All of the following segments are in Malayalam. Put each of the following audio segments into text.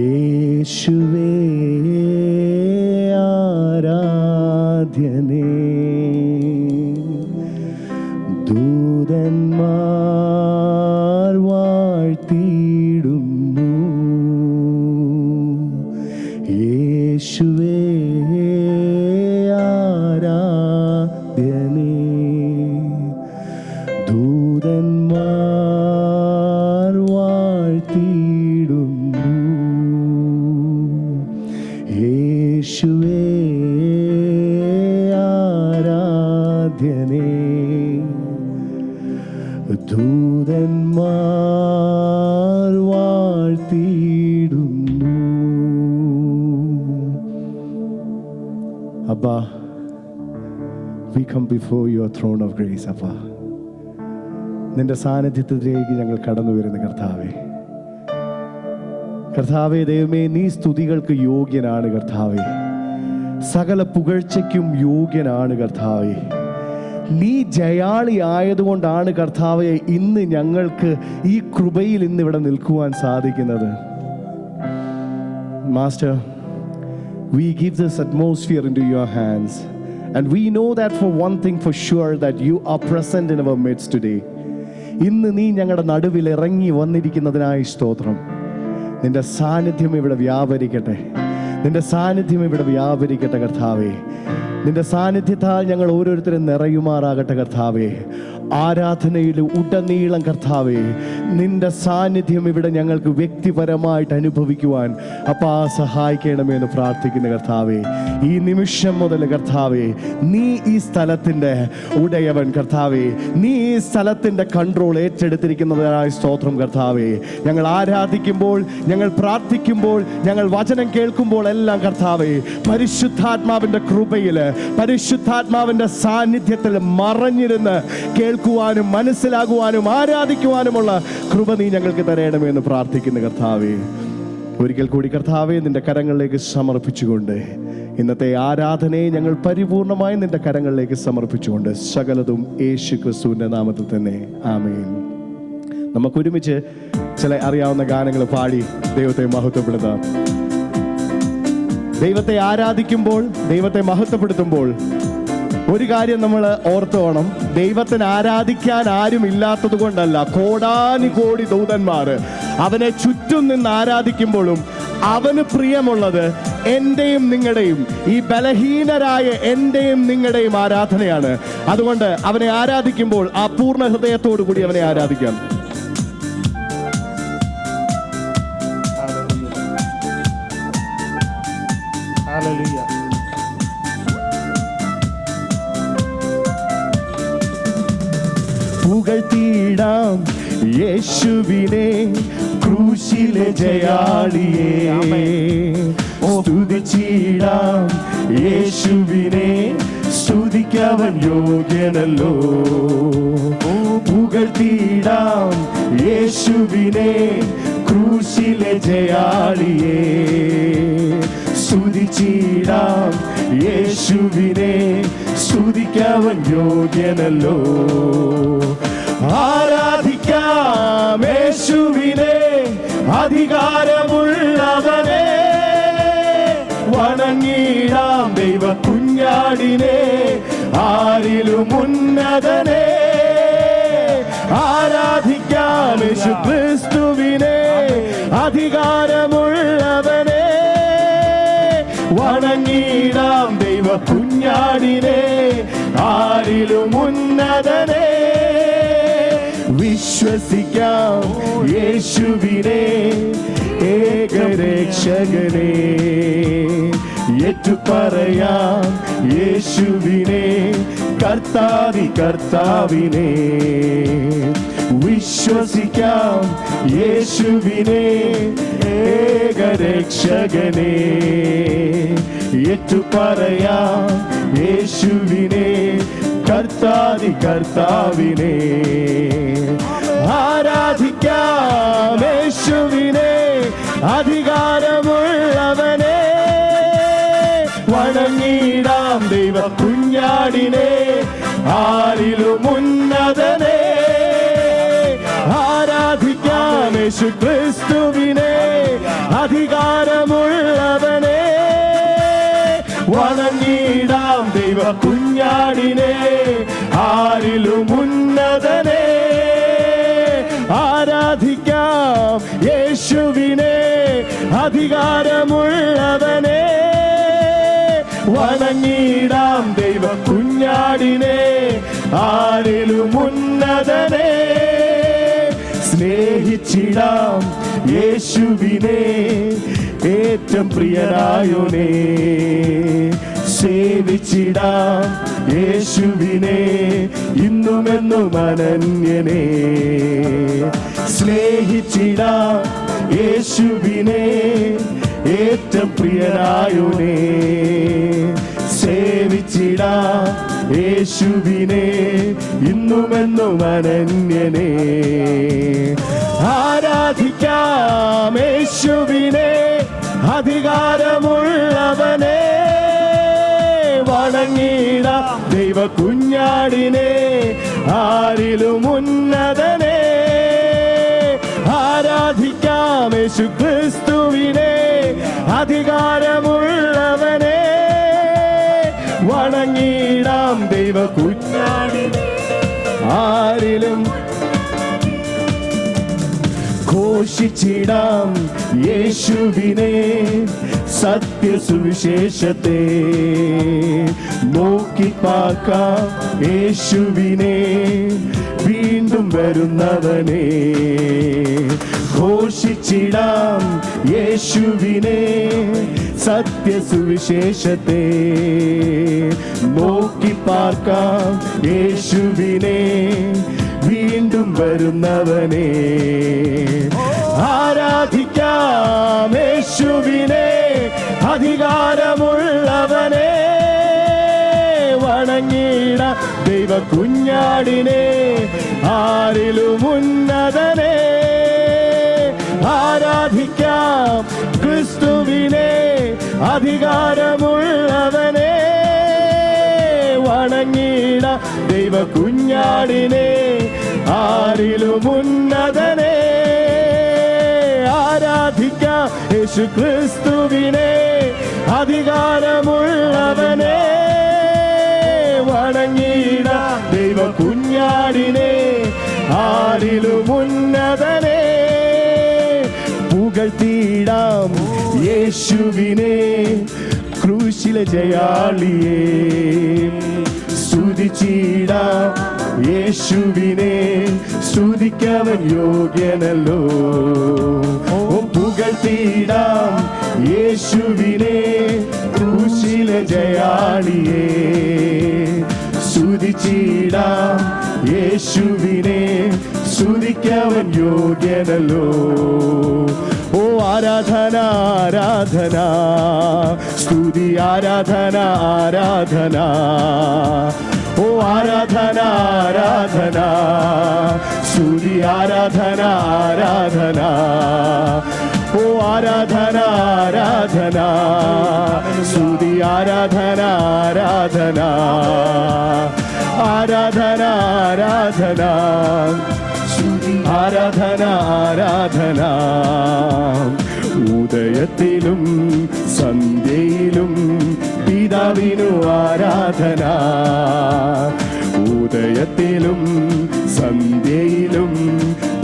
യേശുവേ ആരാധ്യനേ, ദൂതന്മാർ വാഴ്ത്തിയിടുന്നു. യേശുവേ ആരാധ്യനേ, ദൂതന്മാർ വാഴ്ത്തിയിടുന്നു. യേശുവേ ആരാധ്യനേ, ദൂതന്മാർ വാഴ്ത്തിയിടുന്നു. അബ്ബാ, we come before your throne of grace. അബ്ബാ, നിന്റെ സാന്നിധ്യത്തിലേക്ക് ഞങ്ങൾ കടന്നു വരുന്ന കർത്താവേ, കർത്താവേ ദൈവമേ, നീ സ്തുതികൾക്ക് യോഗ്യനാണ് കർത്താവേ, സകല പുകഴ്ചയ്ക്കും യോഗ്യനാണ് കർത്താവേ. നീ ജയാളി ആയതുകൊണ്ടാണ് കർത്താവേ ഇന്ന് ഞങ്ങൾക്ക് ഈ കൃപയിൽ ഇന്ന് ഇവിടെ നിൽക്കുവാൻ സാധിക്കുന്നത്. Master, we give this atmosphere into your hands, and we know that for one thing for sure, that you are present in our midst today. ഇന്ന് നീ ഞങ്ങളുടെ നടുവിൽ ഇറങ്ങി വന്നിരിക്കുന്നതിനായി സ്തോത്രം. നിന്റെ സാന്നിധ്യം ഇവിടെ വ്യാപരിക്കട്ടെ, നിന്റെ സാന്നിധ്യം ഇവിടെ വ്യാപരിക്കട്ടെ കർത്താവേ. നിന്റെ സാന്നിധ്യത്താൽ ഞങ്ങൾ ഓരോരുത്തരും നിറയുമാറാകട്ടെ കർത്താവേ. ആരാധനയിൽ ഉടനീളം കർത്താവേ നിന്റെ സാന്നിധ്യം ഇവിടെ ഞങ്ങൾക്ക് വ്യക്തിപരമായിട്ട് അനുഭവിക്കുവാൻ അപ്പാ സഹായിക്കണമെന്ന് പ്രാർത്ഥിക്കുന്ന കർത്താവേ. ഈ നിമിഷം മുതൽ കർത്താവേ നീ ഈ സ്ഥലത്തിൻ്റെ ഉടയവൻ കർത്താവേ, നീ ഈ സ്ഥലത്തിൻ്റെ കൺട്രോൾ ഏറ്റെടുത്തിരിക്കുന്നതിനായി സ്തോത്രം കർത്താവേ. ഞങ്ങൾ ആരാധിക്കുമ്പോൾ, ഞങ്ങൾ പ്രാർത്ഥിക്കുമ്പോൾ, ഞങ്ങൾ വചനം കേൾക്കുമ്പോൾ എല്ലാം കർത്താവേ പരിശുദ്ധാത്മാവിൻ്റെ കൃപയിൽ, പരിശുദ്ധാത്മാവിൻ്റെ സാന്നിധ്യത്തിൽ മറഞ്ഞിരുന്ന് കേൾക്കുവാനും മനസ്സിലാകുവാനും ആരാധിക്കുവാനുമുള്ള കൃപ നീ ഞങ്ങൾക്ക് തരയണമെന്ന് പ്രാർത്ഥിക്കുന്ന കർത്താവേ. ഒരിക്കൽ കൂടി കർത്താവേ നിന്റെ കരങ്ങളിലേക്ക് സമർപ്പിച്ചുകൊണ്ട് ഇന്നത്തെ ആരാധനയെ ഞങ്ങൾ പരിപൂർണമായി നിന്റെ കരങ്ങളിലേക്ക് സമർപ്പിച്ചുകൊണ്ട് സകലതും യേശു ക്രിസ്തുവിൻ്റെ നാമത്തിൽ തന്നെ ആമേൻ. നമുക്കൊരുമിച്ച് ചില അറിയാവുന്ന ഗാനങ്ങൾ പാടി ദൈവത്തെ മഹത്വപ്പെടുത്താം. ദൈവത്തെ ആരാധിക്കുമ്പോൾ, ദൈവത്തെ മഹത്വപ്പെടുത്തുമ്പോൾ ഒരു കാര്യം നമ്മൾ ഓർത്തോണം, ദൈവത്തിന് ആരാധിക്കാൻ ആരും ഇല്ലാത്തത് കൊണ്ടല്ല, കോടാനുകോടി ദൂതന്മാർ അവനെ ചുറ്റും നിന്ന് ആരാധിക്കുമ്പോഴും അവന് പ്രിയമുള്ളത് എൻ്റെയും നിങ്ങളുടെയും, ഈ ബലഹീനരായ എൻ്റെയും നിങ്ങളുടെയും ആരാധനയാണ്. അതുകൊണ്ട് അവനെ ആരാധിക്കുമ്പോൾ ആ പൂർണ്ണ ഹൃദയത്തോടു കൂടി അവനെ ആരാധിക്കാം. പുകഴ്ത്തിയിടാം യേശുവിനെ, ക്രൂശിലെ ജയാളിയെ. സ്തുതിച്ചിടാം യേശുവിനെ, സ്തുതിക്കവൻ യോഗ്യനല്ലോ. പുകഴ്ത്തിയിടാം യേശുവിനെ, ക്രൂശിലെ ജയാളിയെ. സ്തുതിച്ചിടാം യേശുവിനെ, സ്തുതിക്കവൻ യോഗ്യനല്ലോ. ആരാധിക്കാം യേശുവിനെ, അധികാരമുള്ളവനെ. വണങ്ങിടാം ദൈവ കുഞ്ഞാടിനെ, ആരിലും ഉന്നതനെ. ആരാധിക്കാം യേശു ക്രിസ്തുവിനെ, അധികാരമുള്ളവനെ. വണങ്ങിടാം ദൈവ കുഞ്ഞാടിനെ, ആരിലും ഉന്നതനെ. വിശ്വസിക്കാം യേശുവിനെ, ഏകരക്ഷകനെ. ഏറ്റുപറയാം യേശുവിനെ, കർത്താവി കർത്താവിനെ. വിശ്വസിക്കാം യേശുവിനെ, ഏകരക്ഷകനെ. ഏറ്റുപറയാം യേശുവിനെ, കർത്താവി കർത്താവിനെ. ആരാധിക്കാം യേശുവിനെ, അധികാരമുള്ളവനെ. വണങ്ങിടാം ദൈവ കുഞ്ഞാടിനെ, ആരിലും ഉന്നതനെ. ആരാധിക്കാം യേശു ക്രിസ്തുവിനെ, അധികാരമുള്ളവനെ, വണങ്ങിടാം ദൈവ കുഞ്ഞാടിനെ, ആരിലും ഉന്നതനെ. ആരാധിക്കാം യേശുവിനെ, അധികാരമുള്ളവനെ, വണങ്ങിടാം ദൈവ കുഞ്ഞാടിനെ, ആരിലും ഉന്നതനെ. സ്നേഹിച്ചിടാം യേശുവിനെ, ഏറ്റവും പ്രിയനായോനെ. സേവിച്ചിടാം യേശുവിനെ, ഇന്നുമെന്നും അനന്യനെ. സ്നേഹിച്ചിടാം യേശുവിനെ, ഏറ്റവും പ്രിയനായോനെ. സേവിച്ചിടാം യേശുവിനെ, ഇന്നുമെന്നും അനന്യനെ. ആരാധിക്കാം യേശുവിനെ, അധികാരമുള്ളവനെ, വണങ്ങിടാം ദൈവ കുഞ്ഞാടിനെ, ആരിലും ഉന്നതനെ. ആരാധിക്കാം യേശു ക്രിസ്തുവിനെ, അധികാരമുള്ളവനെ, വണങ്ങിടാം ദൈവ കുഞ്ഞാടിനെ, ആരിലും. ഘോഷിച്ചിടാം യേശുവിനെ, സത്യസുവിശേഷത്തെ നോക്കിപ്പാർക്കാം യേശുവിനെ, വീണ്ടും വരുന്നവനെ. ഘോഷിച്ചിടാം യേശുവിനെ, സത്യസുവിശേഷത്തെ നോക്കിപ്പാർക്കാം യേശുവിനെ, വീണ്ടും വരുന്നവനെ. ആരാധിക്കാം യേശുവിനെ, അധികാരമുള്ളവനെ, വണങ്ങിടാം ദൈവ കുഞ്ഞാടിനെ, ആരിലും ഉന്നതനെ. ആരാധിക്കാം ക്രിസ്തുവിനെ, അധികാരമുള്ളവനെ, വണങ്ങിടാം ദൈവ കുഞ്ഞാടിനെ, ആരിലും ഉന്നതനെ. ആരാധിക്കാം യേശു ക്രിസ്തുവിനെ, അധികാരമുള്ളവനെ, വണങ്ങിടാം ദൈവ കുഞ്ഞാടിനെ, ആരിലും ഉന്നതനെ. പുകഴ്ത്തിടാം യേശുവിനെ, ക്രൂശിലെ ജയാളിയെ. സ്തുതിച്ചിടാം യേശുവിനെ, സ്തുതിക്കവൻ യോഗ്യനല്ലോ. പുകഴ്ത്തിടാം യേശുവിനെ, ക്രൂശിലെ ജയാളിയെ. സ്തുതിച്ചിടാം യേശുവിനെ, സ്തുതിക്കവൻ യോഗ്യനല്ലോ. ഓ ആരാധന ആരാധന, സ്തുതി ആരാധന ആരാധന. ഓ ആരാധന ആരാധന, സ്തുതി ആരാധന ആരാധന. ഓ ആരാധന ആരാധന, സ്തുതി ആരാധന ആരാധന. ആരാധന ആരാധന, ആരാധന ആരാധന. ഉദയത്തിലും സന്ധ്യയിലും പിതാവിനു ആരാധന. ഉദയത്തിലും സന്ധ്യയിലും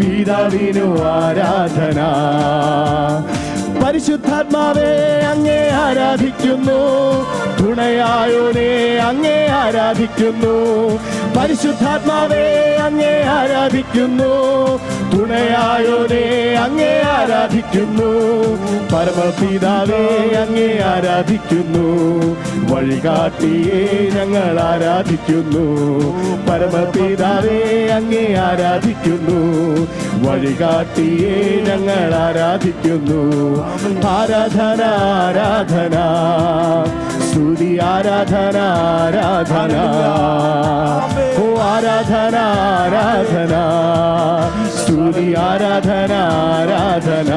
പിതാവിനു ആരാധന. പരിശുദ്ധാത്മാവേ അങ്ങേ ആരാധിക്കുന്നു, തുണയായോനെ അങ്ങേ ആരാധിക്കുന്നു. പരിശുദ്ധാത്മാവേ അങ്ങേ ആരാധിക്കുന്നു, തുണയായോനെ അങ്ങേ ആരാധിക്കുന്നു. പരമപിതാവേ അങ്ങേ ആരാധിക്കുന്നു, വഴികാട്ടിയെ ഞങ്ങൾ ആരാധിക്കുന്നു. പരമപിതാവേ അങ്ങേ ആരാധിക്കുന്നു, വഴികാട്ടിയെ ഞങ്ങൾ ആരാധിക്കുന്നു. ആരാധന ആരാധന, സ്തുതി ആരാധന ആരാധന. ഓ ആരാധന ആരാധന, സ്തുതി ആരാധന ആരാധന.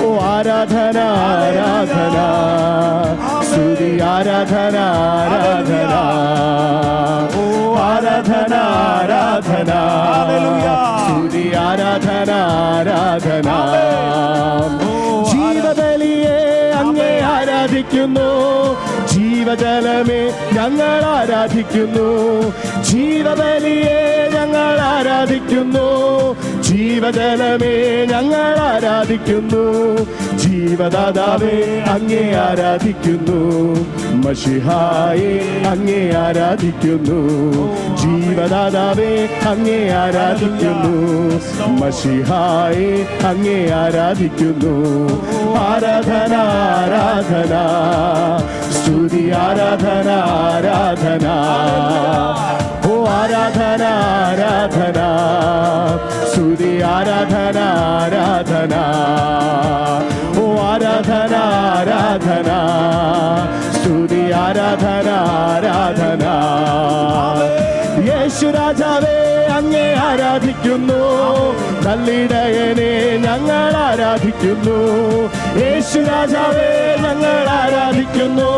ഓ ആരാധന ആരാധന, സ്തുതി ആരാധന ആരാധന. ഓ ആരാധന ആരാധന, സ്തുതി ആരാധന ആരാധന. ഓ ആരാധിക്കുന്നു. ജീവജലമേ ഞങ്ങൾ ആരാധിക്കുന്നു. ജീവബലിയെ ഞങ്ങൾ ആരാധിക്കുന്നു. ജീവജലമേ ഞങ്ങൾ ആരാധിക്കുന്നു. ജീവദാതാവേ അങ്ങേ ആരാധിക്കുന്നു. മശിഹായെ അങ്ങേ ആരാധിക്കുന്നു. ജീവദാതാവേ അങ്ങേ ആരാധിക്കുന്നു. മശിഹായെ അങ്ങേ ആരാധിക്കുന്നു. ആരാധന ആരാധന സ്തുതി ആരാധന ആരാധന. ഓ ആരാധന ആരാധന സ്തുതി ആരാധന ആരാധന. ഓ ആരാധന ആരാധന സ്തുതി ആരാധന ആരാധന. യേശു രാജാവേ അങ്ങേ ആരാധിക്കുന്നു. നല്ലിടയനെ ഞങ്ങൾ ആരാധിക്കുന്നു. യേശു രാജാവേ ഞങ്ങൾ ആരാധിക്കുന്നു.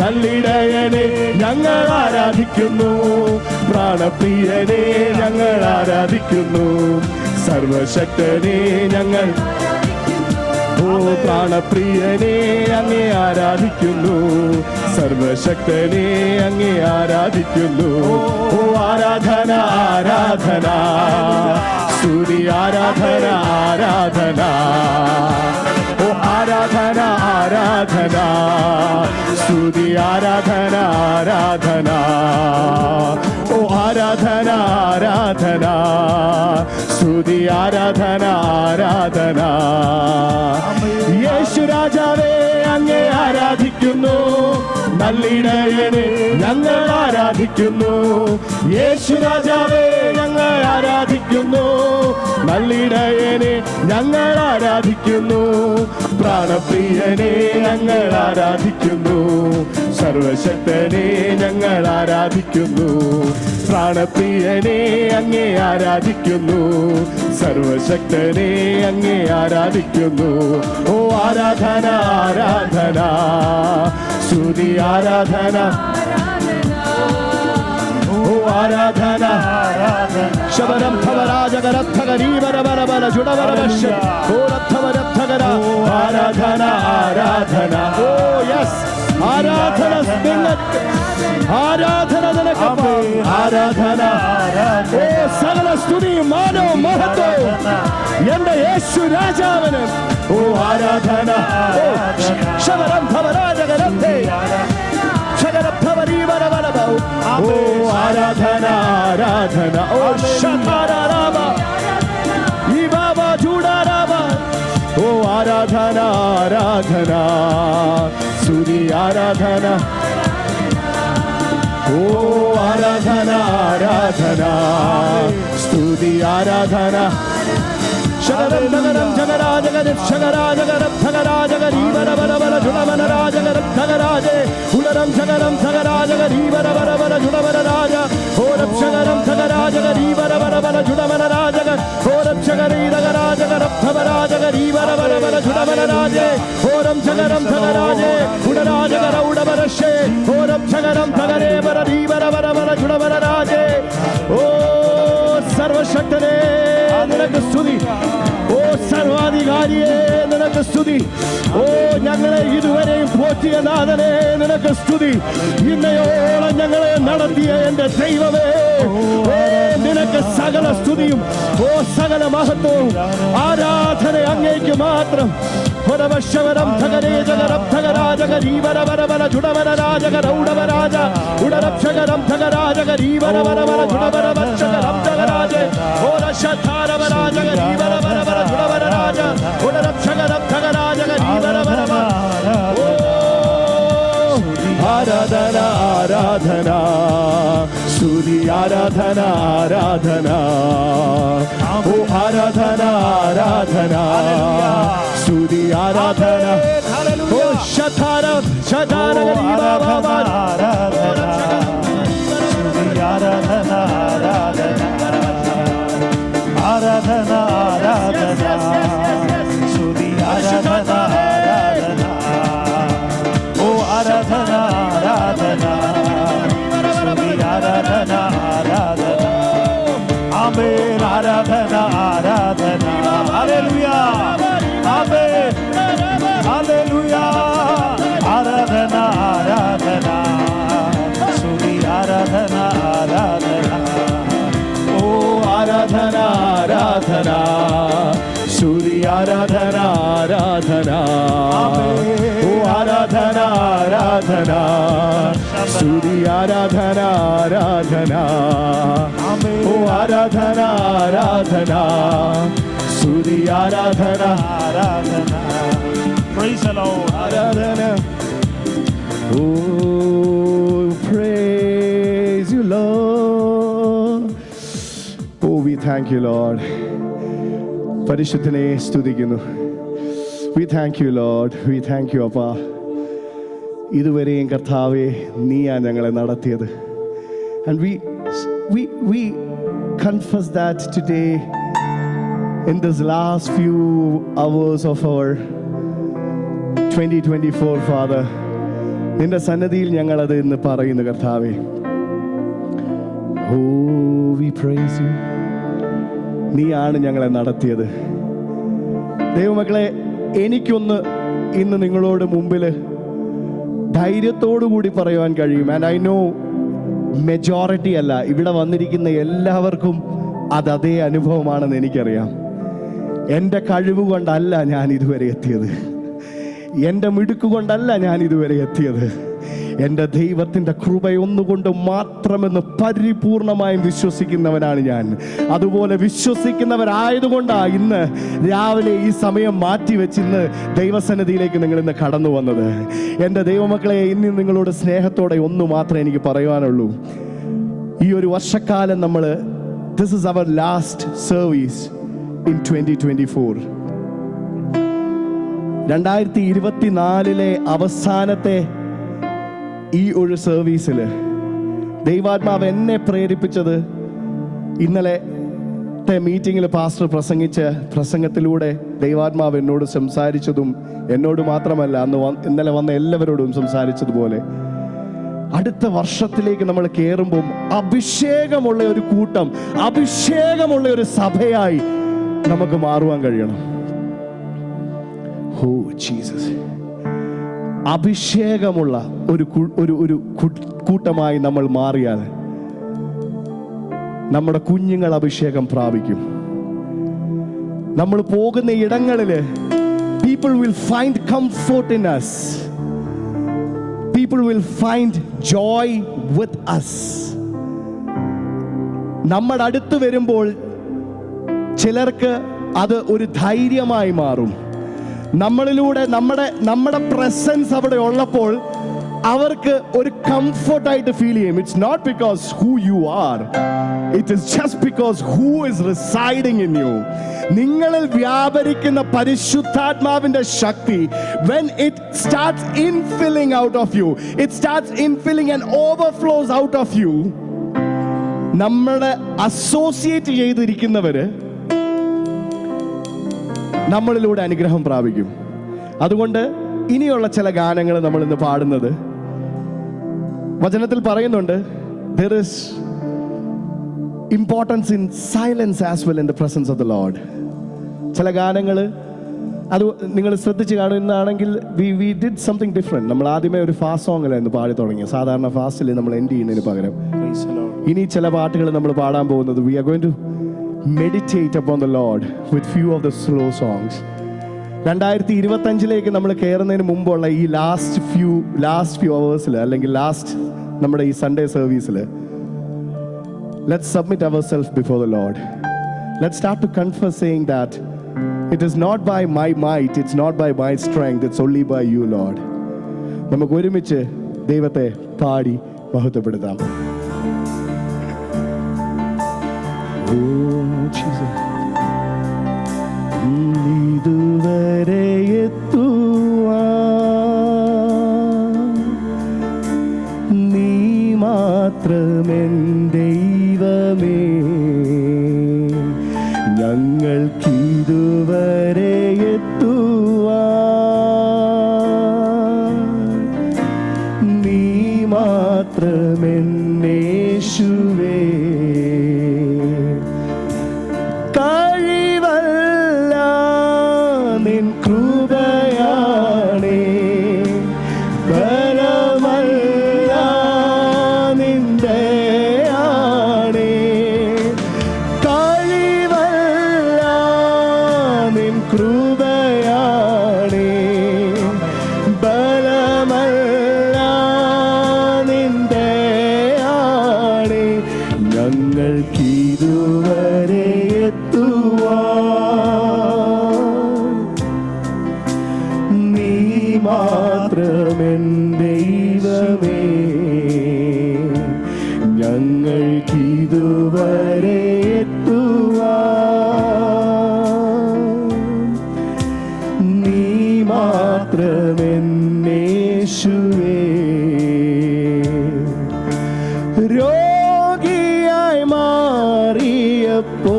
നല്ലിടയനെ ഞങ്ങൾ ആരാധിക്കുന്നു. പ്രാണപ്രിയനെ ഞങ്ങൾ ആരാധിക്കുന്നു. സർവശക്തനെ ഞങ്ങൾ ഓ പ്രാണപ്രിയനെ അങ്ങേ ആരാധിക്കുന്നു. സർവശക്തനെ അങ്ങേ ആരാധിക്കുന്നു. ഓ ആരാധന ആരാധന സ്തുതി ആരാധന ആരാധന. ഓ ആരാധന ആരാധന സ്തുതി ആരാധന ആരാധന. ഓ ആരാധന ആരാധന സ്തുതി ആരാധന ആരാധന. യേശു രാജാവേ അങ്ങേ ആരാധിക്കുന്നു. നല്ലിടയനെ ഞങ്ങൾ ആരാധിക്കുന്നു. യേശു രാജാവേ ഞങ്ങൾ ആരാധിക്കുന്നു. നല്ലിടയനെ ഞങ്ങൾ ആരാധിക്കുന്നു. പ്രാണപ്രിയനെ ഞങ്ങൾ ആരാധിക്കുന്നു. സർവശക്തനെ ഞങ്ങൾ ആരാധിക്കുന്നു. പ്രാണപ്രിയനെ അങ്ങേ ആരാധിക്കുന്നു. സർവശക്തനെ അങ്ങേ ആരാധിക്കുന്നു. ഓ ആരാധന ആരാധന സ്തുതി ആരാധന. ഓ ആരാധന ശബരം ധവരാജകരദ്ധകരീവരവരവര ജുഡവരവശ ഓരദ്ധവരദ്ധകര. ആരാധന ആരാധന. ഓ യെസ് ആരാധന നിങ്ങൾക്ക്. ആരാധന നിനക്ക്. ആരാധന ഓ സകല സ്തുതിയും മാനവും മഹത്വവും എന്റെ യേശു രാജാവിന്. ഓ ആരാധന. ഓ ശബരം ധവരാജകരദ്ധേ ഓ ആരാധന ആരാധന. ഓ ശതാരാമ ഈ ബാബ ചൂടാരാമ. ഓ ആരാധന ആരാധന സ്തുതി ആരാധന. ഓ ആരാധന ആരാധന സ്തുതി ആരാധന. ശകരം നഗരം ജഗരാജഗര ശകരാജഗരം ധഗരാജഗരീവരവരവര ജുഡവനരാജഗരം ധഗരാജേ ഉലരം ശകരം ധഗരാജഗരീവരവരവര ജുഡവനരാജ. ഓരം ശകരം ധഗരാജഗരീവരവരവര ജുഡവനരാജഗ. ഓരം ശകരീരഗരാജഗരം ധവരാജഗരീവരവരവര ജുഡവനരാജേ. ഓരം ശകരം ധഗരാജേ ഉടരാജഗര ഉടവരശേ. ഓരം ശകരം ധഗരേവരീവരവരവര ജുഡവനരാജേ. ഓ സർവശക്തനെ നിനക്ക് സ്തുതി. ഓ സർവാധികാരിയെ നിനക്ക് സ്തുതി. ഓ ഞങ്ങളെ ഇതുവരെയും പോറ്റിയ നാഥനെ നിനക്ക് സ്തുതി. ഇന്നയോളം ഞങ്ങളെ നടത്തിയ എന്റെ ദൈവമേ നിനക്ക് സകല സ്തുതിയും ഓ സകല മഹത്വവും ആരാധന അങ്ങേക്ക് മാത്രം. പരമശവരം ധഗരേജഗരം ധഗരാജഗരീവരവരവര ജുഡവനരാജഗരൗഡവരാജ ഉടരക്ഷകരം ധഗരാജഗരീവരവരവര ജുഡവരവക്ഷകരം ധഗരാജേ. ഓരശധാരവരാജഗരീവരവരവര ജുഡവനരാജ ഉടരക്ഷകരം ധഗരാജഗരീവരവരവ. ആരാധന ആരാധന സ്തുതി ആരാധന ആരാധന. ഓ ആരാധന ആരാധന സ്തുതി ആരാധന. ഓ ശതാരം ശതാരഗരീവരവ ആരാധന ആരാധന ആരാധന സ്തുതി ആരാധന ആരാധന. ഓ ആരാധന ആരാധന സ്തുതി ആരാധന ആരാധന. ആമേൻ ആരാധന ആരാധന. Hallelujah amen hallelujah. ആരാധന ആരാധന. ഓ ആരാധന ആരാധന സ്തുതി ആരാധന ആരാധന. ഓ ആരാധന ആരാധന സ്തുതി ആരാധന ആരാധന. Praise the Lord. ആരാധന. Oh, praise you, Lord. Oh, we thank you, Lord. പരിശുദ്ധനെ സ്തുതിക്കുന്നു. We thank you, Lord. We thank you, അപ്പാ. ഇതുവരെയും കർത്താവേ നീയാ ഞങ്ങളെ നടത്തിയത്. And we confess that today in this last few hours of our 2024, Father, നിന്റെ സന്നിധിയിൽ ഞങ്ങളത് ഇന്ന് പറയുന്നു കർത്താവേ. Oh, we praise you. നീയാണ് ഞങ്ങളെ നടത്തിയത്. ദൈവമക്കളെ, എനിക്കൊന്ന് ഇന്ന് നിങ്ങളോട് മുമ്പിൽ ധൈര്യത്തോടു കൂടി പറയുവാൻ കഴിയും. ആൻഡ് ഐ നോ മെജോറിറ്റി അല്ല, ഇവിടെ വന്നിരിക്കുന്ന എല്ലാവർക്കും അത് അതേ അനുഭവമാണെന്ന് എനിക്കറിയാം. എൻ്റെ കഴിവ് കൊണ്ടല്ല ഞാൻ ഇതുവരെ എത്തിയത്, എൻ്റെ മിടുക്ക് കൊണ്ടല്ല ഞാൻ ഇതുവരെ എത്തിയത്. എൻ്റെ ദൈവത്തിൻ്റെ കൃപയൊന്നുകൊണ്ട് മാത്രമെന്ന് പരിപൂർണമായും വിശ്വസിക്കുന്നവനാണ് ഞാൻ. അതുപോലെ വിശ്വസിക്കുന്നവരായതുകൊണ്ടാണ് ഇന്ന് രാവിലെ ഈ സമയം മാറ്റിവെച്ച് ഇന്ന് ദൈവസന്നിധിയിലേക്ക് നിങ്ങൾ ഇന്ന് കടന്നു വന്നത്. എൻ്റെ ദൈവമക്കളെ, ഇന്ന് നിങ്ങളോട് സ്നേഹത്തോടെ ഒന്ന് മാത്രമേ എനിക്ക് പറയുവാനുള്ളൂ. ഈ ഒരു വർഷക്കാലം നമ്മൾ this is our last service in 2024. 2024 അവസാനത്തെ ഈ ഒരു സർവീസിൽ ദൈവാത്മാവ് എന്നെ പ്രേരിപ്പിച്ചത്, ഇന്നലത്തെ മീറ്റിങ്ങിൽ പാസ്റ്റർ പ്രസംഗിച്ച പ്രസംഗത്തിലൂടെ ദൈവാത്മാവ് എന്നോട് സംസാരിച്ചതും, എന്നോട് മാത്രമല്ല ഇന്നലെ വന്ന എല്ലാവരോടും സംസാരിച്ചതുപോലെ, അടുത്ത വർഷത്തിലേക്ക് നമ്മൾ കയറുമ്പോൾ അഭിഷേകമുള്ള ഒരു കൂട്ടം, അഭിഷേകമുള്ള ഒരു സഭയായി നമുക്ക് മാറുവാൻ കഴിയണം. ഓ ജീസസ്, അഭിഷേകമുള്ള ഒരു കൂട്ടമായി നമ്മൾ മാറിയാൽ നമ്മുടെ കുഞ്ഞുങ്ങൾ അഭിഷേകം പ്രാപിക്കും. നമ്മൾ പോകുന്ന ഇടങ്ങളിൽ people will find comfort in us. People will find joy with us. നമ്മുടെ അടുത്ത് വരുമ്പോൾ ചിലർക്ക് അത് ഒരു ധൈര്യമായി മാറും. നമ്മളിലൂടെ നമ്മുടെ പ്രസൻസ് അവിടെ ഉള്ളപ്പോൾ അവർക്ക് ഒരു കംഫർട്ടായിട്ട് ഫീൽ ചെയ്യും. It's not because who you are, it is just because who is residing in you. നിങ്ങളിൽ വ്യാപരിക്കുന്ന പരിശുദ്ധാത്മാവിന്റെ ശക്തി, when it starts infilling out of you, it starts infilling and overflows out of you. നമ്മളെ അസോസിയേറ്റ് ചെയ്തിരിക്കുന്നവര് നമ്മളിലൂടെ അനുഗ്രഹം പ്രാപിക്കും. അതുകൊണ്ട് ഇനിയുള്ള ചില ഗാനങ്ങൾ നമ്മൾ ഇന്ന് പാടുന്നത്, വചനത്തിൽ പറയുന്നുണ്ട്, there is importance in silence as well in the presence of the Lord. ചില ഗാനങ്ങൾ അത് നിങ്ങൾ ശ്രദ്ധിച്ച് കാണുന്നതാണെങ്കിൽ we did something different. നമ്മൾ ആദ്യമേ ഒരു ഫാസ്റ്റ് സോങ്ങിലായിരുന്നു പാടി തുടങ്ങിയത്. സാധാരണ ഫാസ്റ്റിൽ നമ്മൾ എൻഡ് ചെയ്യുന്നതിന് പകരം ഇനി ചില പാട്ടുകൾ നമ്മൾ പാടാൻ പോകുന്നത്, we are going to meditate upon the Lord with few of the slow songs. 2025 നമ്മൾ കയറുന്നതിന് മുമ്പുള്ള ഈ ലാസ്റ്റ് ഫ്യൂ അവേഴ്സിൽ, അല്ലെങ്കിൽ ലാസ്റ്റ് നമ്മുടെ ഈ സൺഡേ സർവീസിൽ, let's submit ourselves before the Lord. Let's start to confess, saying that it is not by my might, it's not by my strength, it's only by you, Lord. നമുക്ക് ഒരുമിച്ച് ദൈവത്തെ പാടി മഹത്വപ്പെടുത്താം. ഇതുവരെ നീ മാത്രമെൻ ദൈവമേ, ഞങ്ങൾക്കിതുവരെ നീ മാത്രമെൻ യേശുവേ. മാത്രമെൻ ദൈവമേ, ഞങ്ങൾക്കിതുവരെ എത്തുവാൻ നീ മാത്രമെന്നേശുവേ. രോഗിയായി മാറിയപ്പോ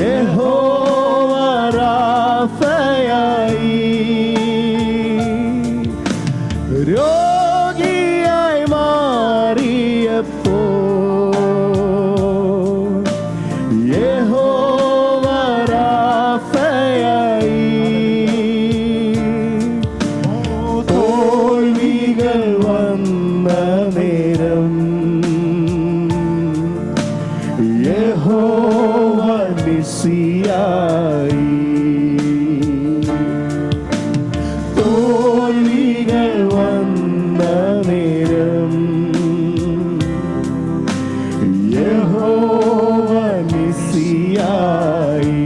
യഹോവ റാഫയായി, രോഗിയായി മാറിയപ്പോ യഹോവ റാഫയായി. തോൽവികൾ വന്ന നേരം യഹോവ നിസ്സിയായി. തോൽവികൾ വന്ന നേരം യഹോവ നിസ്സിയായി.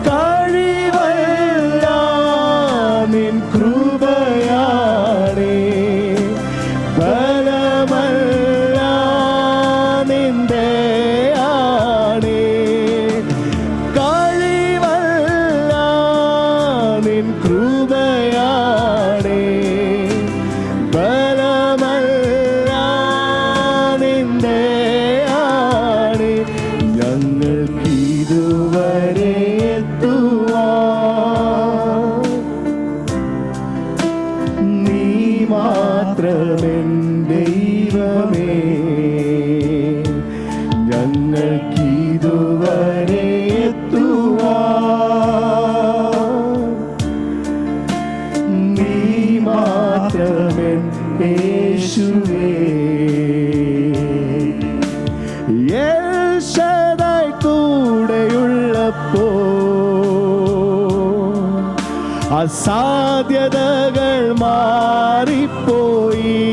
കഴിവല്ല നിൻ കൃപയാണേ, ബലമല്ല നിന്റെയാണേ. കഴിവല്ല നിൻ കൃപയാണേ, ബലമല്ല നിന്റെയാണേ. ഞങ്ങൾക്കിതുവരെ എത്തുവാൻ നീ മാത്രമെൻ ദൈവമേ, ഞങ്ങൾക്കിതുവരെ എത്തുവാൻ നീ മാത്രമെൻ യേശുവേ. എൽശദായ് കൂടെയുള്ളപ്പോ അസാധ്യതകൾ മാറിപ്പോയി.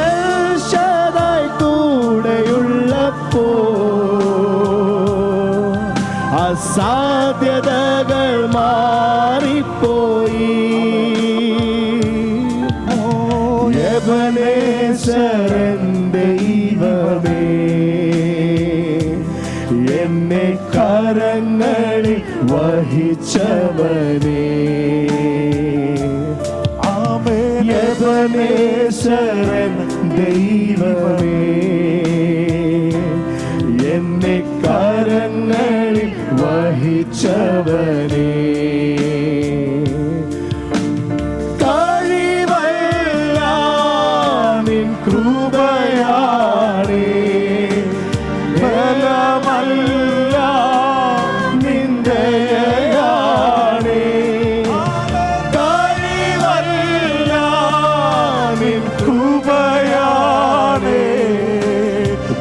എൽശദായ് കൂടെയുള്ളപ്പോ അസാധ്യതകൾ മാറിപ്പോയി. എബനേസരൻ ദൈവമേ, എന്നെ കരങ്ങളിൽ വഹിച്ചവനേ. ആമേൻ. എബനേസരൻ ദൈവമേ, എന്നെ കരങ്ങളിൽ വഹിച്ചവനേ. കഴിവല്ല നിൻ കൃപയാണേ, ബലമല്ല നിന്റെയാണേ. കഴിവല്ല നിൻ കൃപയാണേ,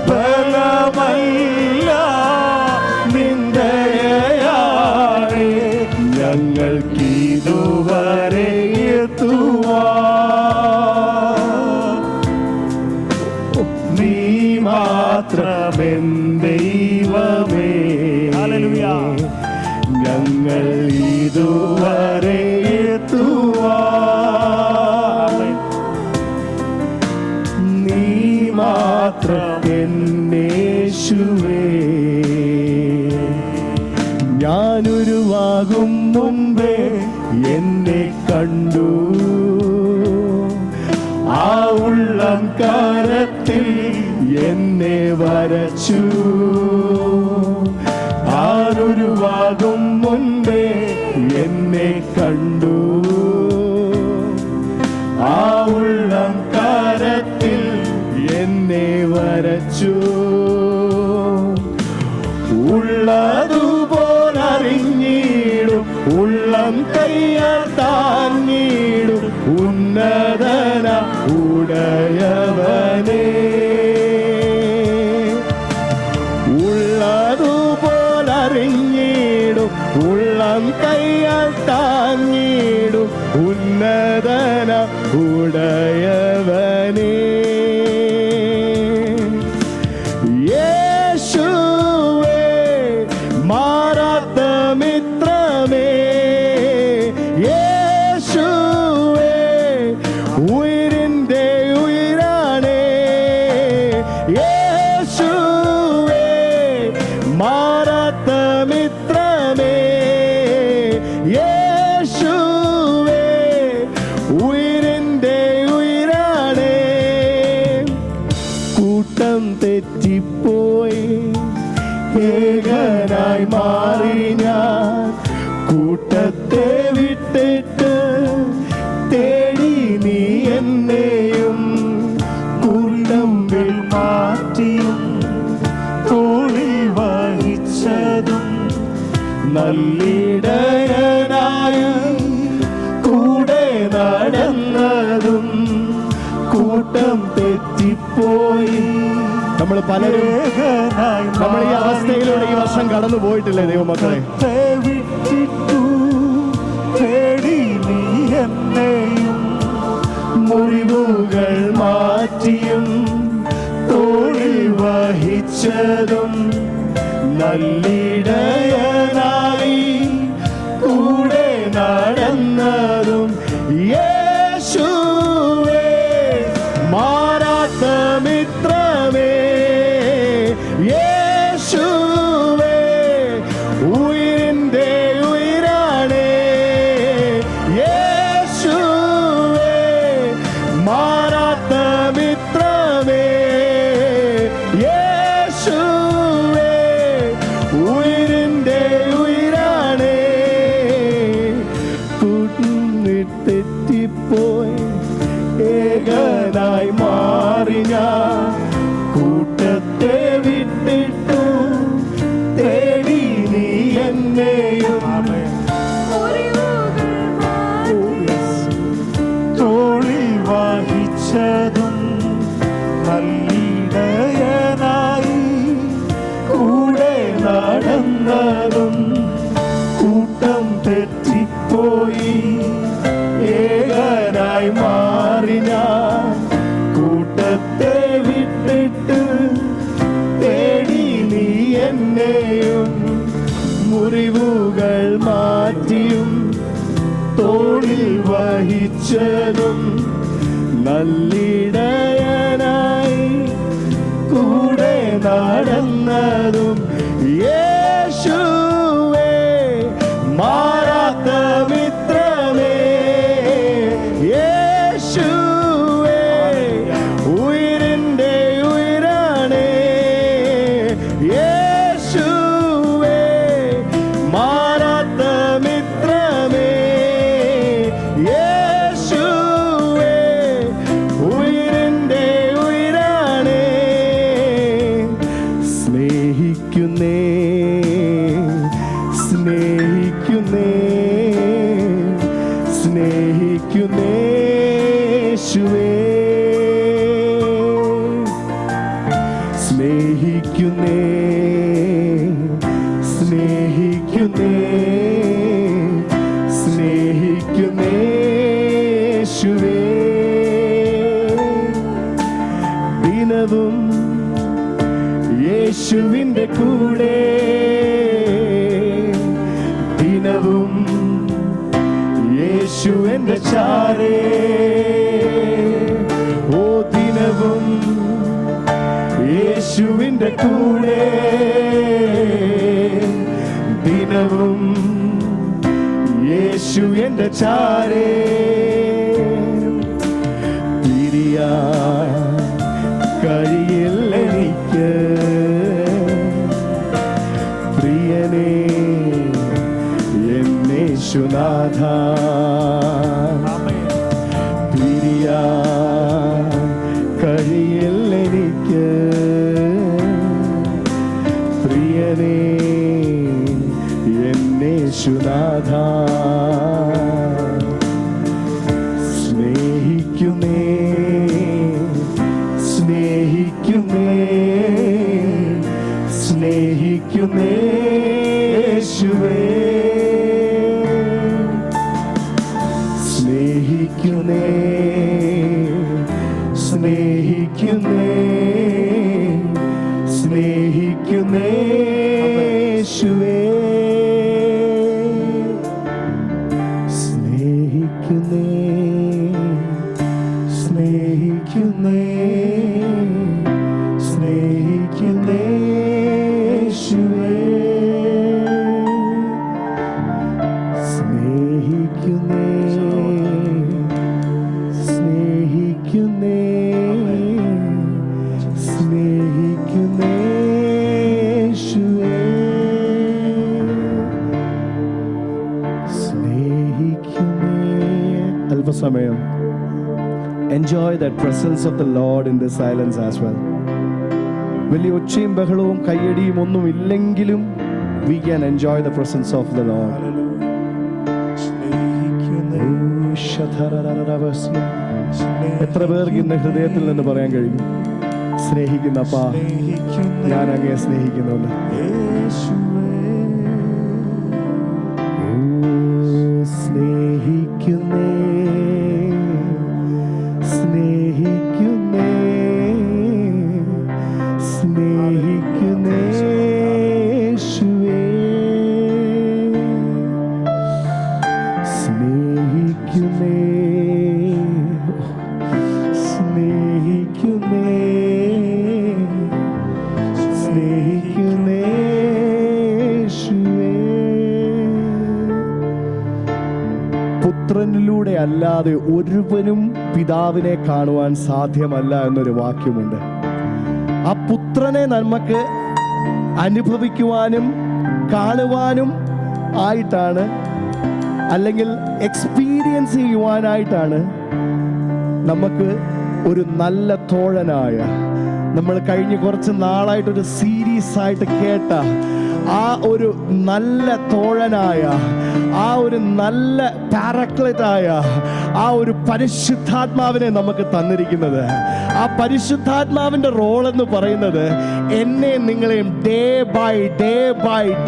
ബലമല്ല നിന്റെയാണേ. ഞങ്ങൾക്കിതുവരെ എത്തുവാൻ നീ മാത്രമെൻ ദൈവമേ. ഹല്ലേലൂയ. ഞങ്ങൾ ഇതുവരെ എത്തുവാൻ നീ മാത്രമെന്നേശുവേ. ഞാനൊരുവാകും മുമ്പേ എന്നെ കണ്ടു, ആ ഉള്ളം കരത്തിൽ എന്നെ വരച്ചു. ആരൊരുവാകും മുൻപേ എന്നെ കണ്ടു, ആ ഉള്ളം കരത്തിൽ എന്നെ വരച്ചു. ഉള്ളതുപോലറിഞ്ഞിടും, ഉള്ളം കയ്യാൽ താങ്ങിടും ഉന്നതന ഉടയവനേ. ഉള്ളതുപോലറിഞ്ഞിടും, ഉള്ളം കയ്യാൽ താങ്ങിടും ഉന്നതന ഉടയവനേ. യേശു തെറ്റിപ്പോയി. ഏകനായി മാറി ഞാൻ കൂട്ടത്തെ വിട്ടിട്ട് തേടി നീ എന്നെയും. കൂട്ടമ്പിൽ മാറ്റിയും തോളിൽ വഹിച്ചതും നല്ലിടയനായി കൂടെ നടന്നതും കൂട്ടം തെറ്റിപ്പോയി. നമ്മൾ പലരും നമ്മൾ ഈ അവസ്ഥയിലൂടെ ഈ വർഷം കടന്നു പോയിട്ടില്ലേ ദൈവമക്കളെ? വിട്ടിട്ടു തേടി നീ എന്നെയും. മുറിവുകൾ മാറ്റിയും തോളിൽ വഹിച്ചതും നല്ലിടയനായി കൂടെ നടന്നതും യേശുവേ മാറാത്ത മിത്രമേ. യേശുവേ ഉയിരിന്റെ ഉയിരാണേ. യേശുവേ മാറാത്ത മിത്രമേ. യേശുവേ ഉയിരിന്റെ ഉയിരാണേ. തെറ്റിപ്പോയി ഏകനായി മാറി ഞാൻ കൂട്ടത്തെ വിട്ടിട്ടു തേടി നീ എന്നെയും. തോളിൽ വഹിച്ചതും നല്ലിടയനായി കൂടെ നടന്നതും കൂട്ടം തെറ്റിപ്പോയി. ഏകനായി മാറി ഞാൻ കൂട്ടത്തെ വിട്ടിട്ട് തേടി നീ എന്നെയും. മുറിവുകൾ മാറ്റിയും തോളിൽ വഹിച്ചതും നല്ലിടയനായി കൂടെ നടന്നതും യേശുവേ മാറാത്ത മിത്രമേ. യേശുവേ ഉയിരിന്റെ ഉയിരാണേ. യേശുവേ മാറാത്ത മിത്രമേ. യേശുവേ ഉയിരിന്റെ ഉയിരാണേ. സ്നേഹിക്കുന്നേ സ്നേഹിക്കുന്നേ സ്നേഹിക്കുന്നേ യേശുവേ. സ്നേഹിക്കുന്നേ സ്നേഹിക്കുന്നേ സ്നേഹിക്കുന്നേ യേശുവേ. ദിനവും യേശുവിൻ്റെ കൂടെ ദിനവും യേശു എൻ്റെ ചാരേ. ഓ ദിനവും യേശുവിൻ്റെ കൂടെ ദിനവും യേശു എൻ്റെ ചാരേ. പിരിയാൻ കഴിയില്ല എനിക്ക് പ്രിയനേ എന്നേശുനാഥ. പിരിയാൻ കഴിയില്ല എനിക്ക് പ്രിയനേ എന്നേശുനാഥ. സ്നേഹിക്കുന്നേ സ്നേഹിക്കുന്നേ സ്നേഹിക്കുന്നേ യേശുവേ. സ്നേഹിക്കുന്നേ സ്നേഹിക്കുന്നേ സ്നേഹിക്കുന്നേ യേശുവേ. സ്നേഹിക്കുന്നേ സ്നേഹിക്കുന്നേ സ്നേഹിക്കുന്നേ യേശുവേ. സ്നേഹിക്കുന്നേ സ്നേഹിക്കുന്നേ സ്നേഹിക്കുന്നേ സമയം enjoy that presence of the Lord in the silence as well. വലിയ ഒച്ചയും ബഹളവും കയ്യടിയും ഒന്നും ഇല്ലെങ്കിലും we can enjoy the presence of the Lord. എത്ര പേർക്ക് ഇന്ന് ഹൃദയത്തിൽ നിന്ന് പറയാൻ കഴിയും, സ്നേഹിക്കുന്ന അപ്പാ, ഞാൻ അങ്ങയെ സ്നേഹിക്കുന്നുണ്ട്. സ്നേഹിക്കുന്നേ സ്നേഹിക്കുന്നേ സ്നേഹിക്കുന്നേ സ്നേഹിക്കുന്നേ സ്നേഹിക്കുന്നേ സ്നേഹിക്കുന്നേ പുത്രനിലൂടെ അല്ലാതെ ഒരുവനും പിതാവിനെ കാണുവാൻ സാധ്യമല്ല എന്നൊരു വാക്യമുണ്ട്. ആ പുത്രനെ നമുക്ക് അനുഭവിക്കുവാനും കാണുവാനും ആയിട്ടാണ്, അല്ലെങ്കിൽ എക്സ്പീരിയൻസ് ചെയ്യുവാനായിട്ടാണ് നമുക്ക് ഒരു നല്ല തോഴനായ, നമ്മൾ കഴിഞ്ഞ കുറച്ച് നാളായിട്ടൊരു സീരീസ് ആയിട്ട് കേട്ട ആ ഒരു നല്ല തോഴനായ, ആ ഒരു നല്ല പാരക്ലേറ്റായ ആ ഒരു പരിശുദ്ധാത്മാവിനെ നമുക്ക് തന്നിരിക്കുന്നത്. ആ പരിശുദ്ധാത്മാവിന്റെ റോൾ എന്ന് പറയുന്നത് എന്നെ നിങ്ങളെയും ഡേ ബൈ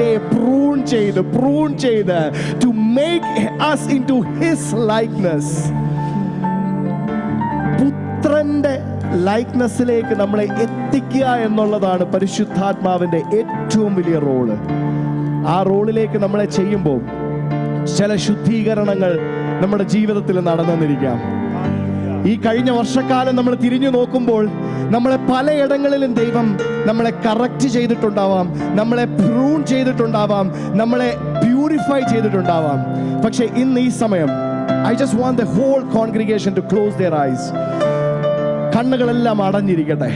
ഡേ പ്രൂൺ ചെയ്ത് to make us into his likeness. പുത്രന്റെ ലൈക്നെസ്സിലേക്ക് നമ്മളെ എത്തിക്കുക എന്നുള്ളതാണ് പരിശുദ്ധാത്മാവിന്റെ ഏറ്റവും വലിയ റോള്. ആ റോളിലേക്ക് നമ്മളെ ചെയ്യുമ്പോൾ ചില ശുദ്ധീകരണങ്ങൾ നമ്മുടെ ജീവിതത്തിൽ നടന്നിരിക്കാം. ഈ കഴിഞ്ഞ വർഷക്കാലം നമ്മൾ തിരിഞ്ഞു നോക്കുമ്പോൾ നമ്മളെ പലയിടങ്ങളിലും ദൈവം നമ്മളെ കറക്റ്റ് ചെയ്തിട്ടുണ്ടാവാം, നമ്മളെ പ്രൂൺ ചെയ്തിട്ടുണ്ടാവാം, നമ്മളെ പ്യൂരിഫൈ ചെയ്തിട്ടുണ്ടാവാം. പക്ഷെ ഇന്ന് ഈ സമയം I just want the whole congregation to close their eyes. കണ്ണുകളെല്ലാം അടഞ്ഞിരിക്കട്ടെ,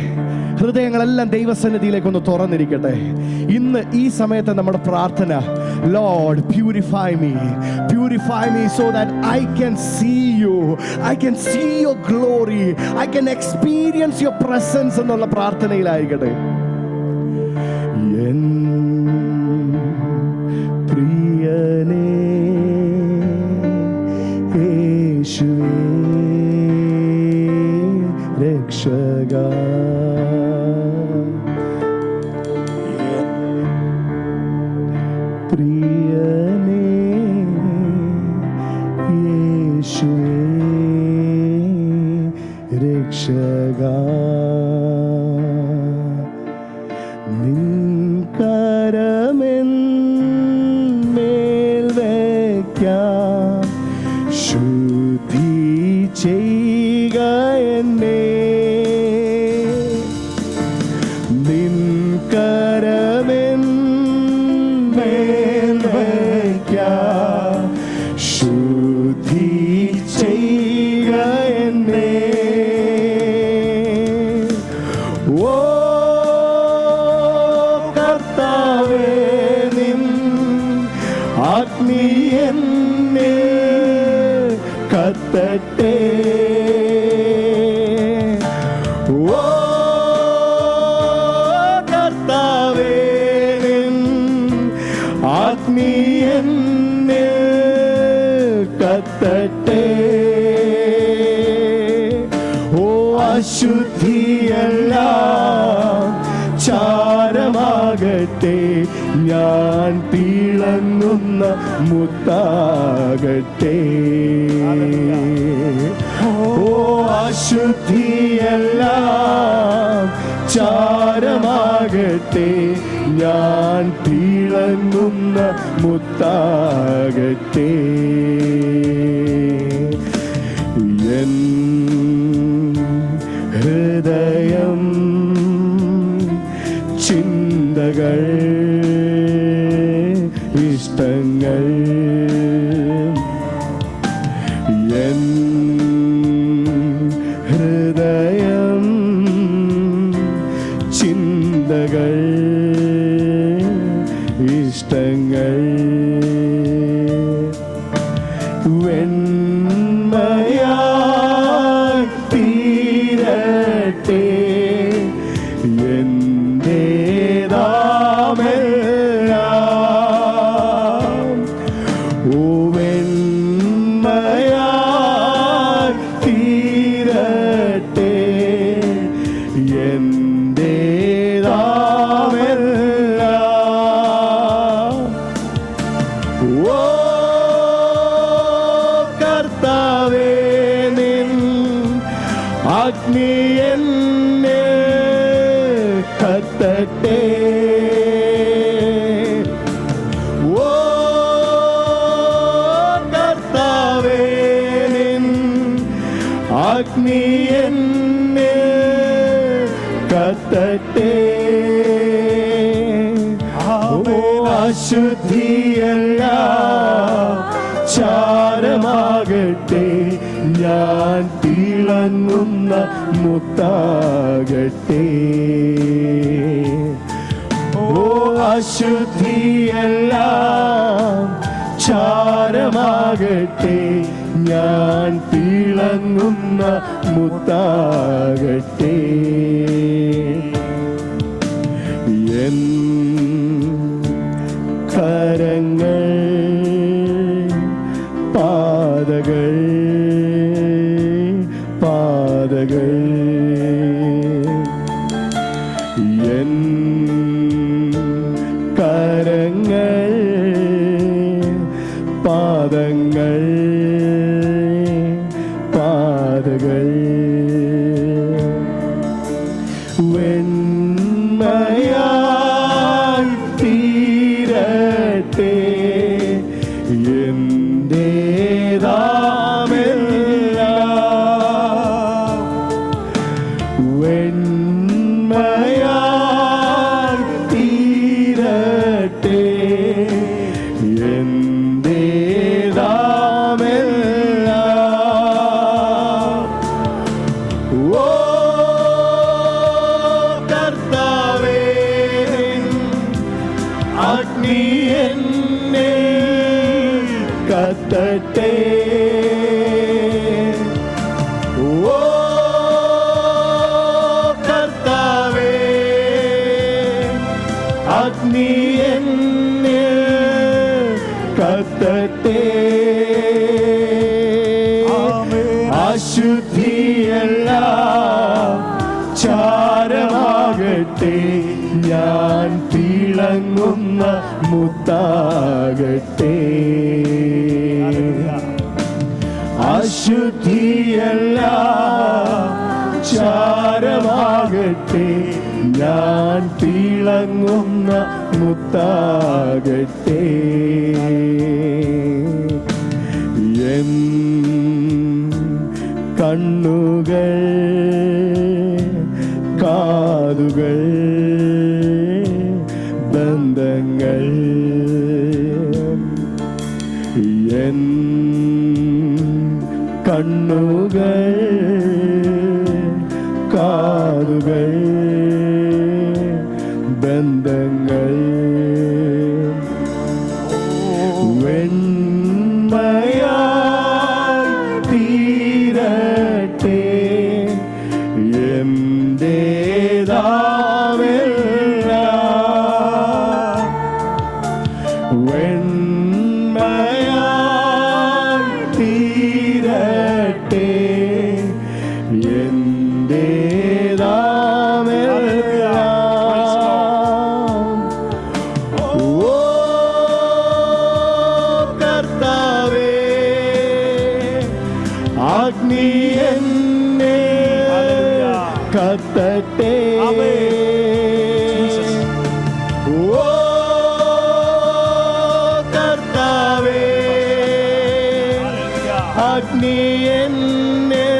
ഹൃദയങ്ങളെല്ലാം ദൈവസന്നിധിയിലേക്ക് ഒന്ന് തുറന്നിരിക്കട്ടെ. ഇന്ന് ഈ സമയത്ത് നമ്മുടെ പ്രാർത്ഥന, Lord, purify me so that I can see you, I can see your glory, I can experience your presence എന്നുള്ള പ്രാർത്ഥനയിലായിരിക്കട്ടെ. എൻ പ്രിയനേ യേശുവേ രക്ഷക, പ്രിയനേ യേശുവേ രക്ഷക, നിൻ കരമെന്മേൽ വയ്ക്കാം, ശുദ്ധി ചെയ്യുക എന്നെ, നിൻ കരമെന്മേൽ വയ്ക്കാം, ശുദ്ധി ചെയ്യുക എന്നെ. ഓ കർത്താവേ, നിൻ അഗ്നി എന്നെ കത്തട്ടെ. ഓ കർത്താവേ, നിൻ അഗ്നി എന്നെ കത്തട്ടെ. ഓ അശുദ്ധിയെല്ലാം ചാരമാകട്ടെ, ഞാൻ തിളങ്ങുന്ന മുത്താകട്ടെ. ഓ അശുദ്ധിയെല്ലാം ചാരമാകട്ടെ, ഞാൻ തിളങ്ങുന്ന മുത്താകട്ടെ. എൻ ഹൃദയം ചിന്തകൾ ഇഷ്ടങ്ങൾ എൻ ഹൃദയം ചിന്തകൾ ഇഷ്ടങ്ങൾ വെണ്മയാ അഗ്നി എന്നെ കത്തട്ടെ. ഓ കർത്താവേ നിൻ അഗ്നി എന്നെ കത്തട്ടെ. അശുദ്ധിയല്ല ചാരമാകട്ടെ, ഞാൻ തിളങ്ങുന്ന മുത്താകട്ടെ. ഓ അശുദ്ധിയല്ല ചാരമാകട്ടെ, ഞാൻ തിളങ്ങുന്ന മുത്താകട്ടെ. എൻ കരങ്ങൾ പാതകൾ പാതകൾ, എൻ കരങ്ങൾ പാദങ്ങൾ പാതകൾ, വെണ്മയായി തീരട്ടെ എന്റേതാമെല്ലാം. വെണ്മയായി തീരട്ടെ എന്റേതാമെല്ലാം. ഓ കർത്താവേ അഗ്നി എന്നെ കത്തട്ടെ. ഓ കർത്താവേ അഗ്നി എന്നെ കത്തട്ടെ. അശുദ്ധിയല്ല ചാരമാകട്ടെ, ഞാൻ തിളങ്ങുന്ന മുത്താകട്ടെ. അശുദ്ധിയല്ല ചാരമാകട്ടെ, ഞാൻ തിളങ്ങുന്ന മുത്താകട്ടെ. എൻ കണ്ണുകൾ കാതുകൾ ബന്ധങ്ങൾ, എൻ കണ്ണുകൾ കാതുകൾ ബന്ധങ്ങൾ, വെണ്മയായി തീരട്ടെ എന്റേതാമെല്ലാം. വെണ്മയായി തീരട്ടെ എന്റേതാമെല്ലാം. ഓ കർത്താവേ അഗ്നി എന്നെ കത്തട്ടെ. ഓ കർത്താവേ അഗ്നി എന്നെ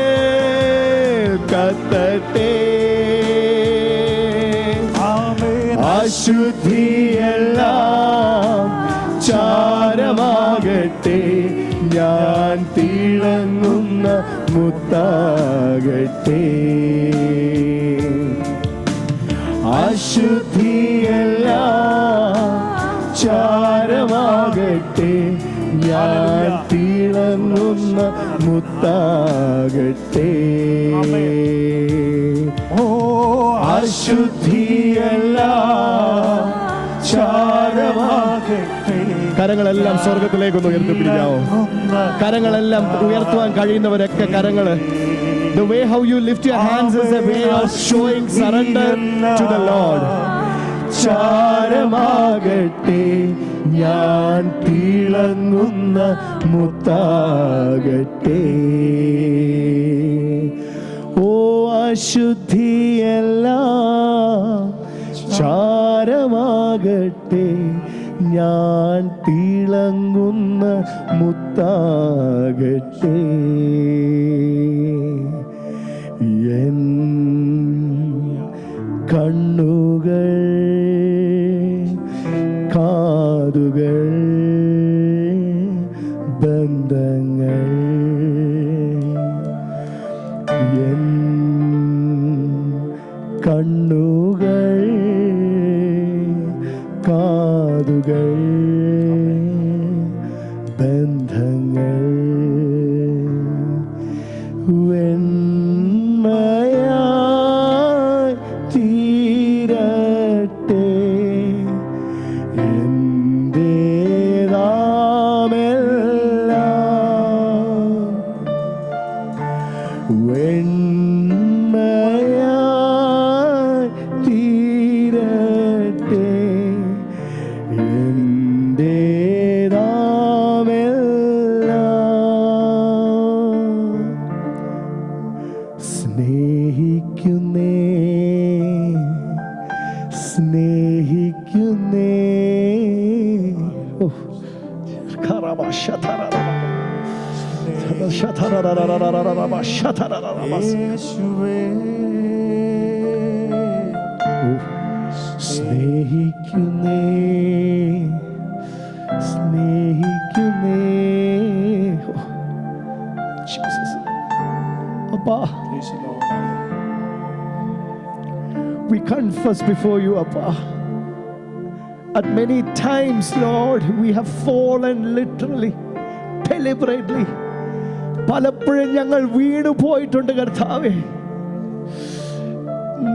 കത്തട്ടെ. അശുദ്ധിയെല്ലാം ചാരമാകട്ടെ, ഞാൻ തിളങ്ങുന്ന മുത്താകട്ടെ. അശുദ്ധിയെല്ലാം ചാരമാകട്ടെ, ഞാൻ തിളങ്ങുന്ന മുത്താകട്ടെ. ഓ അശുദ്ധിയെല്ലാം ചാരമാകട്ടെ. കരങ്ങളെല്ലാം സ്വർഗത്തിലേക്കൊന്ന് ഉയർത്തിപ്പിടിക്കാവോ? കരങ്ങളെല്ലാം ഉയർത്തുവാൻ കഴിയുന്നവരൊക്കെ കരങ്ങള്. The way how you lift your hands is a way of showing surrender to the Lord. ചാരമാകട്ടെ, ഞാൻ തിളങ്ങുന്ന മുത്താകട്ടെ. ഓ അശുദ്ധിയെല്ലാം ചാരമാകട്ടെ, ഞാൻ തിളങ്ങുന്ന മുത്താകട്ടെ. എൻ കണ്ണുകൾ കാതുകൾ ബന്ധങ്ങൾ, എൻ കണ്ണുകൾ കാതുകൾ ബന്ധങ്ങൾ വെണ്മയായി തീരട്ടെ, എന്റേതാമെല്ലാം വെണ്മയായി തീരട്ടെ, എന്റേതാമെല്ലാം. സ്നേഹിക്കുന്നേ സ്നേഹിക്കുന്നേ. യേശുവേ സ്നേഹിക്കുന്നേ സ്നേഹിക്കുന്നേ. അപ്പാ, we confess before you, Appa. At many times, Lord, we have fallen literally, deliberately. പലപ്പോഴും ഞങ്ങൾ വീണു പോയിട്ടുണ്ട് കർത്താവേ.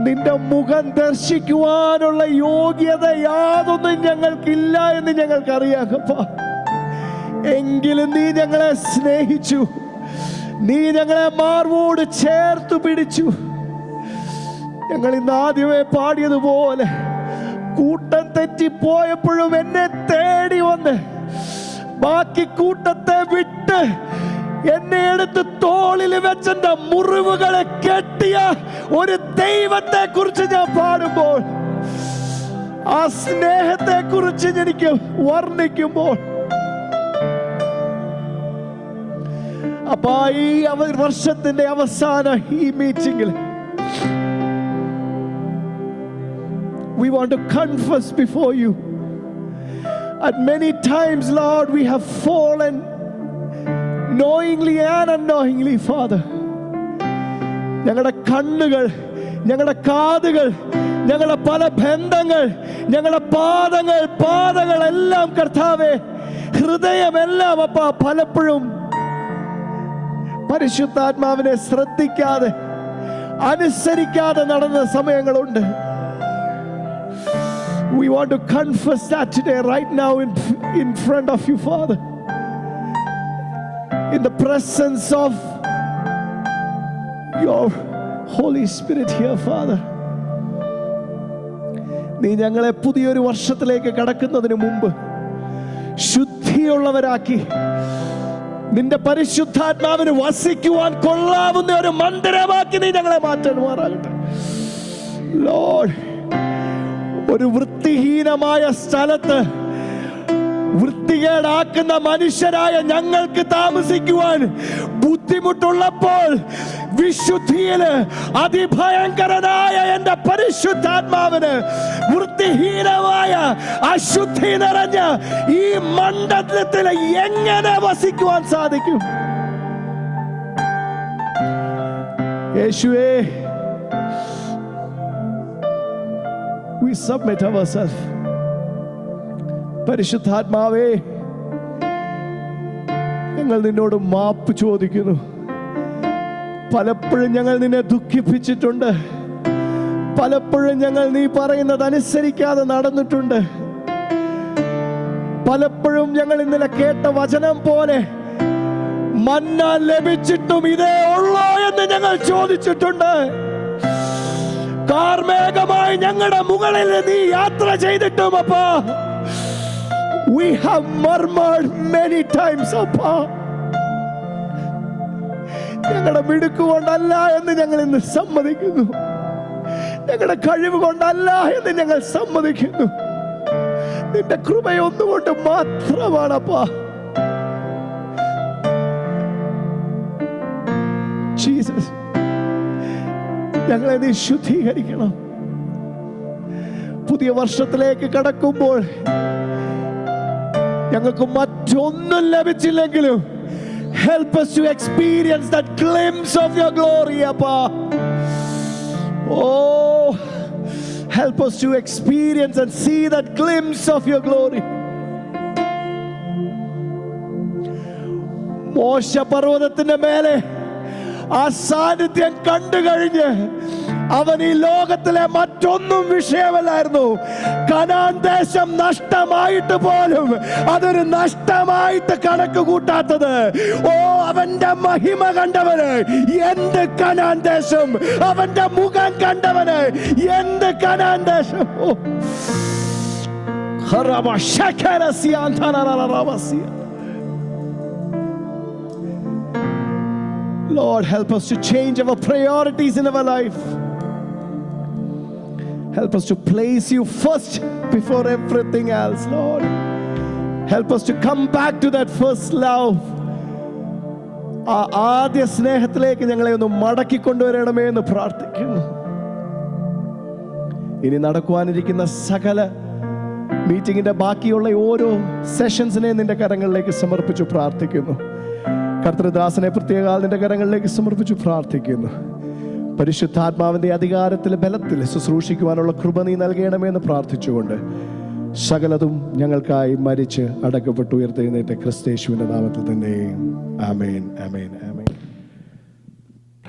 നിന്റെ മുഖം ദർശിക്കുവാനുള്ള യോഗ്യത യാതൊന്നും ഞങ്ങൾക്കില്ല എന്ന് ഞങ്ങൾക്കറിയാം അപ്പാ. എങ്കിലും നീ ഞങ്ങളെ സ്നേഹിച്ചു, നീ ഞങ്ങളെ മാർവോട് ചേർത്ത് പിടിച്ചു. ഞങ്ങൾ ഇന്ന് ആദ്യമേ പാടിയതുപോലെ കൂട്ടം തെറ്റിപ്പോയപ്പോഴും എന്നെ തേടി വന്ന് ബാക്കി കൂട്ടത്തെ വിട്ട് എന്നെ എടുത്ത് തോളിൽ വെച്ചെന്റെ മുറിവുകളെ കെട്ടിയ ഒരു ദൈവത്തെ കുറിച്ച് ഞാൻ പാടുമ്പോൾ, ആ സ്നേഹത്തെ കുറിച്ച് എനിക്ക് വർണ്ണിക്കുമ്പോൾ, അപ്പൊ ഈ വർഷത്തിന്റെ അവസാന ഈ മീറ്റിംഗിൽ we want to confess before you, at many times, Lord, we have fallen knowingly and unknowingly, Father. ഞങ്ങളുടെ കണ്ണുകൾ, ഞങ്ങളുടെ കാതുകൾ, ഞങ്ങളുടെ പല ബന്ധങ്ങൾ, ഞങ്ങളുടെ പാദങ്ങൾ എല്ലാം കർത്താവേ, ഹൃദയമെല്ലാം അപ്പ പലപ്പോഴും പരിശുദ്ധാത്മാവിനെ ശ്രദ്ധിക്കാതെ അനുസരിക്കാതെ നടന്ന സമയങ്ങളുണ്ട്. We want to confess that today, right now, in front of you, Father, in the presence of your Holy Spirit here, Father. നീ ഞങ്ങളെ പുതിയൊരു വർഷത്തിലേക്ക് കടക്കുന്നതിന് മുമ്പ് ശുദ്ധിയുള്ളവരാക്കി നിന്റെ പരിശുദ്ധാത്മാവിന് വസിക്കുവാൻ കൊള്ളാവുന്ന ഒരു മന്ദിരമാക്കി നീ ഞങ്ങളെ മാറ്റുമാറാകട്ടെ. Lord, ഒരു വൃത്തിഹീനമായ സ്ഥലത്ത് വൃത്തികേടാക്കുന്ന മനുഷ്യരായ ഞങ്ങൾക്ക് താമസിക്കുവാൻ ബുദ്ധിമുട്ടുള്ളപ്പോൾ വിശുദ്ധിയില് അതിഭയങ്കരനായ എന്റെ പരിശുദ്ധാത്മാവിന് വൃത്തിഹീനമായ അശുദ്ധി നിറഞ്ഞ ഈ മണ്ഡലത്തിൽ എങ്ങനെ വസിക്കുവാൻ സാധിക്കും? യേശുവേ, we submit ourselves. പരിശുദ്ധാത്മാവേ, ഞങ്ങൾ നിന്നോട് മാപ്പ് ചോദിക്കുന്നു. പലപ്പോഴും ഞങ്ങൾ നിന്നെ ദുഃഖിപ്പിച്ചിട്ടുണ്ട്. പലപ്പോഴും ഞങ്ങൾ നീ പറയുന്നത് അനുസരിക്കാതെ നടന്നിട്ടുണ്ട്. പലപ്പോഴും ഞങ്ങൾ ഇന്നലെ കേട്ട വചനം പോലെ മന്ന ലഭിച്ചിട്ടും ഇതേ ഉള്ളോ എന്ന് ഞങ്ങൾ ചോദിച്ചിട്ടുണ്ട്. കാർമേഘമായി ഞങ്ങളുടെ മുകളിൽ നീ യാത്ര ചെയ്തിട്ടും അപ്പാ, we have murmured many times, Appa. ഞങ്ങളുടെ മിടുക്ക് കൊണ്ടല്ല എന്ന് ഞങ്ങൾ ഇന്ന് സമ്മതിക്കുന്നു. ഞങ്ങളുടെ കഴിവ് കൊണ്ടല്ല എന്ന് ഞങ്ങൾ സമ്മതിക്കുന്നു. നിന്റെ കൃപയൊന്നുകൊണ്ട് മാത്രമാണപ്പാ. ജീസസ്, ഞങ്ങളെ നീ ശുദ്ധീകരിക്കണം. പുതിയ വർഷത്തിലേക്ക് കടക്കുമ്പോൾ ഞങ്ങൾക്ക് മറ്റൊന്നും ലഭിച്ചില്ലെങ്കിലും help us to experience that glimpse of your glory, Appa. Oh, help us to experience and see that glimpse of your glory. മോശ പർവ്വതത്തിന്റെ മേലെ ആ സാന്നിധ്യം കണ്ടു കഴിഞ്ഞ് അവൻ ഈ ലോകത്തിലെ മറ്റൊന്നും വിഷയമല്ലായിരുന്നു. കനാൻ ദേശം നഷ്ടമായിട്ട് പോലും അതൊരു നഷ്ടമായിട്ട് കണക്ക് കൂട്ടാത്തത്. ഓ, അവന്റെ മഹിമ കണ്ടവന് എന്ത് കനാൻ ദേശം, അവന്റെ മുഖം കണ്ടവന് എന്ത് കനാൻ ദേശം. Lord, help us to change our priorities in our life. Help us to place you first before everything else, Lord. Help us to come back to that first love. ആ ആദ്യ സ്നേഹത്തിലേക്ക് ഞങ്ങളെ ഒന്ന് മടക്കി കൊണ്ടുവരണമേ എന്ന് പ്രാർത്ഥിക്കുന്നു. ഇനി നടക്കുവാനിരിക്കുന്ന സകല മീറ്റിംഗിന്റെ ബാക്കിയുള്ള ഓരോ സെഷൻസിനെ നിന്റെ കരങ്ങളിലേക്ക് സമർപ്പിച്ചു പ്രാർത്ഥിക്കുന്നു. കർത്തൃദാസനെ പ്രത്യേക നിന്റെ കരങ്ങളിലേക്ക് സമർപ്പിച്ചു പ്രാർത്ഥിക്കുന്നു. പരിശുദ്ധാത്മാവിന്റെ അധികാരത്തിൽ ബലത്തിൽ ശുശ്രൂഷിക്കുവാനുള്ള കൃപ നീ നൽകണമെന്ന് പ്രാർത്ഥിച്ചുകൊണ്ട് സകലതും ഞങ്ങൾക്കായി മരിച്ച് അടക്കപ്പെട്ടു ഉയർത്തെഴുന്നേറ്റ ക്രിസ്തയേശുവിന്റെ നാമത്തിൽ തന്നെ ആമേൻ, ആമേൻ, ആമേൻ.